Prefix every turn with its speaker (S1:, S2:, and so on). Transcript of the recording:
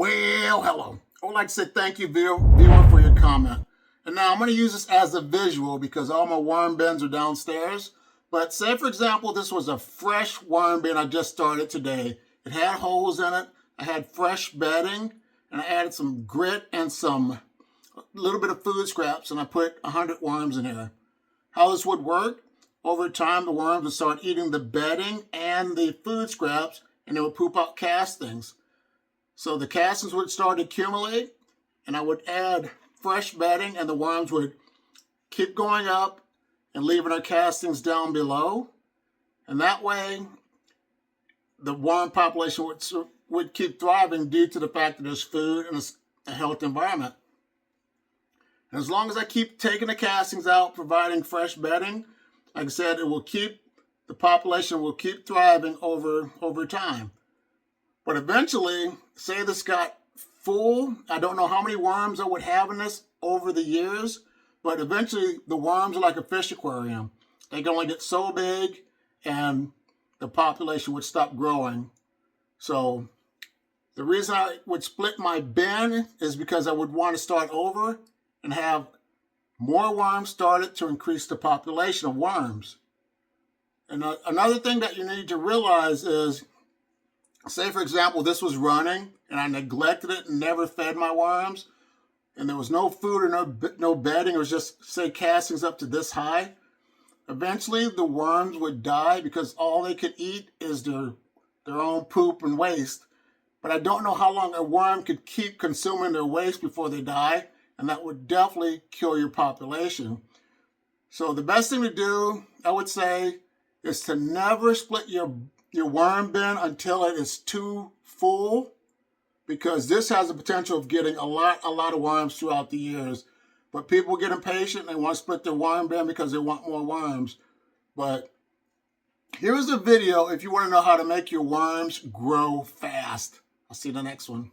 S1: Well, hello. I would like to say thank you, viewer, for your comment. And now I'm going to use this as a visual because all my worm bins are downstairs. But say, for example, this was a fresh worm bin I just started today. It had holes in it. I had fresh bedding, and I added some grit and a little bit of food scraps, and I put 100 worms in there. How this would work, over time the worms would start eating the bedding and the food scraps, and they would poop out castings. So the castings would start to accumulate, and I would add fresh bedding, and the worms would keep going up and leaving our castings down below. And that way, the worm population would keep thriving due to the fact that there's food and a healthy environment. And as long as I keep taking the castings out, providing fresh bedding, like I said, the population will keep thriving over time. But eventually, say this got full, I don't know how many worms I would have in this over the years, but eventually the worms are like a fish aquarium. They can only get so big and the population would stop growing. So the reason I would split my bin is because I would want to start over and have more worms started to increase the population of worms. And another thing that you need to realize is, say, for example, this was running and I neglected it and never fed my worms, and there was no food or no bedding. It was just, say, castings up to this high. Eventually, the worms would die because all they could eat is their own poop and waste. But I don't know how long a worm could keep consuming their waste before they die, and that would definitely kill your population. So the best thing to do, I would say, is to never split your worm bin until it is too full, because this has the potential of getting a lot of worms throughout the years. But people get impatient and they want to split their worm bin because they want more worms. But here's a video if you want to know how to make your worms grow fast. I'll see you in the next one.